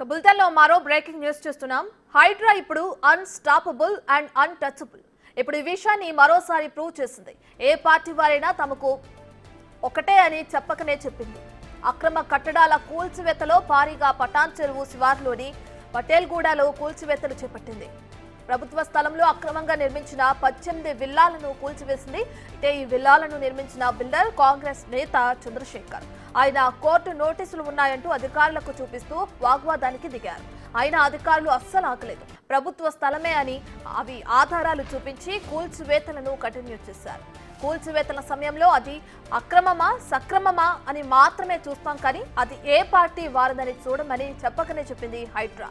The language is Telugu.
బులెటిన్లో మరో బ్రేకింగ్ న్యూస్ చూస్తున్నాం. హైడ్రా ఇప్పుడు అన్స్టాపబుల్ అండ్ అన్టచబుల్. ఇప్పుడు ఈ విషయాన్ని మరోసారి ప్రూవ్ చేసింది. ఏ పార్టీ వారైనా తమకు ఒకటే అని చెప్పకనే చెప్పింది. అక్రమ కట్టడాల కూల్చివేతలో భారీగా పటాన్ చెరువు శివార్లోని పటేల్గూడలో కూల్చివేతలు చేపట్టింది. ప్రభుత్వ స్థలంలో అక్రమంగా నిర్మించిన 18 విల్లాలను కూల్చివేసింది. అయితే ఈ విల్లాలను నిర్మించిన బిల్డర్ కాంగ్రెస్ నేత చంద్రశేఖర్. ఆయన కోర్టు నోటీసులు ఉన్నాయంటూ అధికారులకు చూపిస్తూ వాగ్వాదానికి దిగారు. అయినా అధికారులు అస్సలు ఆగలేదు. ప్రభుత్వ స్థలమే అని అవి ఆధారాలు చూపించి కూల్చివేతలను కంటిన్యూ చేశారు. కూల్చివేతల సమయంలో అది అక్రమమా సక్రమమా అని మాత్రమే చూస్తాం, కానీ అది ఏ పార్టీ వారిదని చూడమని చెప్పకనే చెప్పింది హైడ్రా.